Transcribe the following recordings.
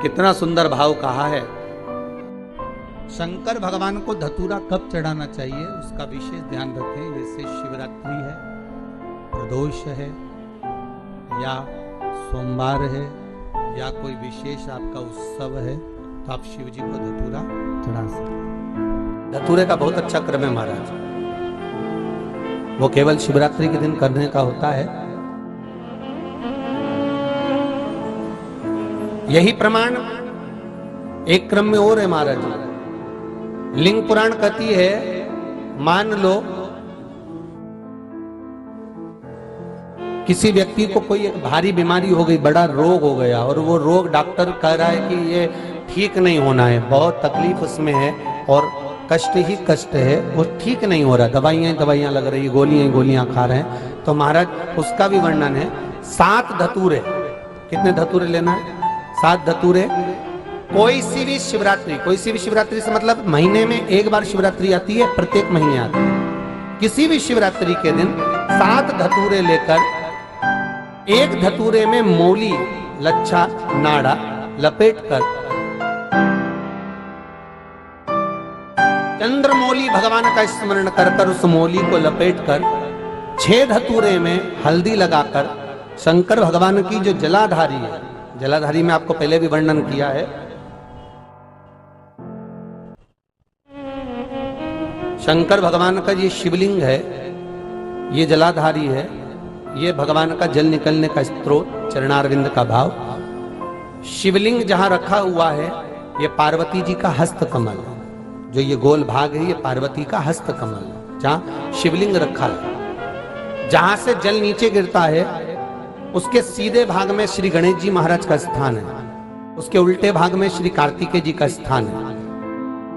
कितना सुंदर भाव कहा है। शंकर भगवान को धतूरा कब चढ़ाना चाहिए उसका विशेष ध्यान रखें। जैसे शिवरात्रि है, प्रदोष है, या सोमवार है, या कोई विशेष आपका उत्सव है, तो आप शिव जी को धतूरा चढ़ा सकते। धतूरे का बहुत अच्छा क्रम है महाराज, वो केवल शिवरात्रि के दिन करने का होता है। यही प्रमाण एक क्रम में और है महाराज। लिंग पुराण कहती है, मान लो किसी व्यक्ति को कोई एक भारी बीमारी हो गई, बड़ा रोग हो गया, और वो रोग डॉक्टर कह रहा है कि ये ठीक नहीं होना है, बहुत तकलीफ उसमें है और कष्ट ही कष्ट है, वो ठीक नहीं हो रहा, दवाइयां लग रही, गोलियां खा रहे हैं। तो महाराज उसका भी वर्णन है। 7 धतूरे, कितने धतूरे लेना है? 7 धतूरे। कोई सी भी शिवरात्रि से मतलब महीने में एक बार शिवरात्रि आती है, प्रत्येक महीने आती है। किसी भी शिवरात्रि के दिन 7 धतूरे लेकर, एक धतूरे में मौली, लच्छा, नाड़ा लपेटकर, चंद्रमौली भगवान का स्मरण कर उस मौली को लपेटकर 6 धतूरे में हल्दी लगाकर शंकर भगवान की जो जलाधारी है, जलाधारी में आपको पहले भी वर्णन किया है, शंकर भगवान का ये शिवलिंग है, ये जलाधारी है, ये भगवान का जल निकलने का स्रोत, चरणारविंद का भाव। शिवलिंग जहां रखा हुआ है, ये पार्वती जी का हस्त कमल, जो ये गोल भाग है, ये पार्वती का हस्त कमल जहां शिवलिंग रखा है। जहां से जल नीचे गिरता है उसके सीधे भाग में श्री गणेश जी महाराज का स्थान है, उसके उल्टे भाग में श्री कार्तिकेय जी का स्थान है।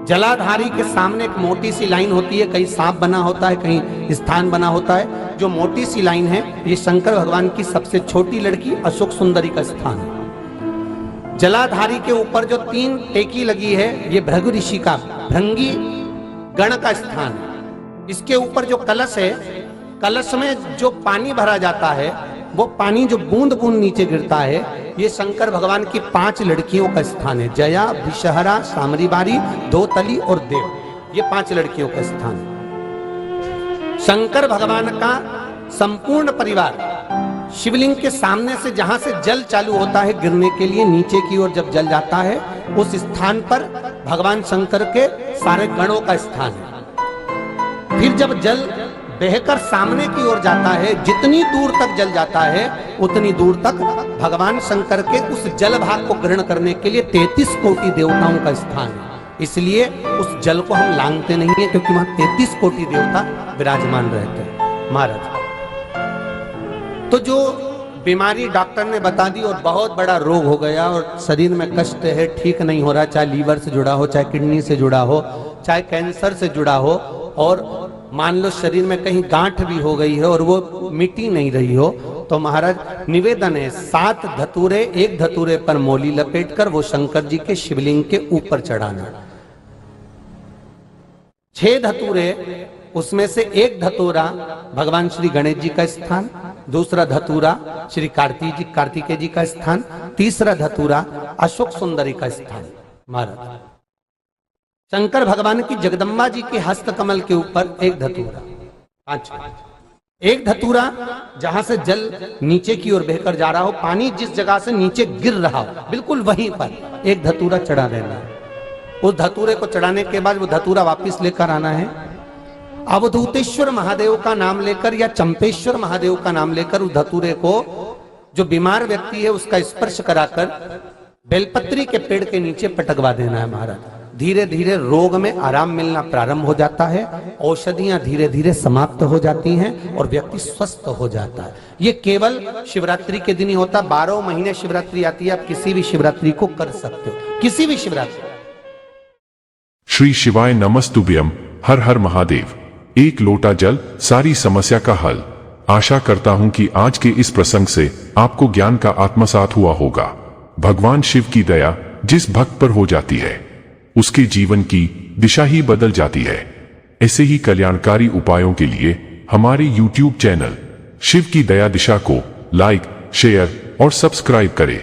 जलाधारी के सामने एक मोटी सी लाइन होती है, कहीं सांप बना होता है, कहीं स्थान बना होता है। जो मोटी सी लाइन है, ये शंकर भगवान की सबसे छोटी लड़की अशोक सुंदरी का स्थान है। जलाधारी के ऊपर जो 3 टेकी लगी है, ये भृगु ऋषि का, भृंगी गण का स्थान है। इसके ऊपर जो कलश है, कलश में जो पानी भरा जाता है, वो पानी जो बूंद बूंद नीचे गिरता है, ये शंकर भगवान की 5 लड़कियों का स्थान है। जया, विषहरा, सामरीबारी, दोतली और देव, ये 5 लड़कियों का स्थान है। शंकर भगवान का संपूर्ण परिवार शिवलिंग के सामने से, जहां से जल चालू होता है गिरने के लिए, नीचे की ओर जब जल जाता है, उस स्थान पर भगवान शंकर के सारे गणों का स्थान है। फिर जब जल बहकर सामने की ओर जाता है, जितनी दूर तक जल जाता है उतनी दूर तक भगवान शंकर के उस जल भाग को ग्रहण करने के लिए 33 कोटि देवताओं का स्थान है। इसलिए उस जल को हम लांघते नहीं है, क्योंकि वहां 33 कोटि देवता विराजमान रहते हैं महाराज। तो जो बीमारी डॉक्टर ने बता दी और बहुत बड़ा रोग हो गया और शरीर में कष्ट है, ठीक नहीं हो रहा, चाहे लीवर से जुड़ा हो, चाहे किडनी से जुड़ा हो, चाहे कैंसर से जुड़ा हो, और मान लो शरीर में कहीं गांठ भी हो गई है और वो मिटी नहीं रही हो, तो महाराज निवेदन है 7 धतूरे, एक धतूरे पर मौली लपेटकर वो शंकर जी के शिवलिंग के ऊपर चढ़ाना। 6 धतूरे, उसमें से एक धतूरा भगवान श्री गणेश जी का स्थान, दूसरा धतूरा श्री कार्तिकेय जी का स्थान, तीसरा धतूरा अशोक सुंदरी का स्थान। महाराज शंकर भगवान की जगदम्बा जी के हस्त कमल के ऊपर एक धतूरा, 5, एक धतूरा जहां से जल नीचे की ओर बहकर जा रहा हो, पानी जिस जगह से नीचे गिर रहा हो, बिल्कुल वहीं पर एक धतूरा चढ़ा देना है। उस धतूरे को चढ़ाने के बाद वो धतूरा वापस लेकर आना है। अवधूतेश्वर महादेव का नाम लेकर या चंपेश्वर महादेव का नाम लेकर उस धतूरे को, जो बीमार व्यक्ति है उसका स्पर्श कराकर बेलपत्री के पेड़ के नीचे पटकवा देना है महाराज। धीरे धीरे रोग में आराम मिलना प्रारंभ हो जाता है, औषधियां धीरे धीरे समाप्त हो जाती हैं और व्यक्ति स्वस्थ हो जाता है। ये केवल शिवरात्रि के दिन ही होता, 12 महीने शिवरात्रि आती है, आप किसी भी शिवरात्रि को कर सकते हो, किसी भी शिवरात्रि। श्री शिवाय नमस्तुभ्यम। हर हर महादेव। एक लोटा जल, सारी समस्या का हल। आशा करता हूं कि आज के इस प्रसंग से आपको ज्ञान का आत्मसात हुआ होगा। भगवान शिव की दया जिस भक्त पर हो जाती है, उसके जीवन की दिशा ही बदल जाती है। ऐसे ही कल्याणकारी उपायों के लिए हमारे YouTube चैनल शिव की दया दिशा को लाइक, शेयर और सब्सक्राइब करें,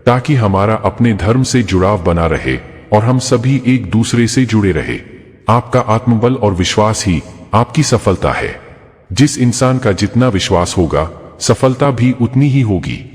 ताकि हमारा अपने धर्म से जुड़ाव बना रहे और हम सभी एक दूसरे से जुड़े रहे। आपका आत्मबल और विश्वास ही आपकी सफलता है। जिस इंसान का जितना विश्वास होगा, सफलता भी उतनी ही होगी।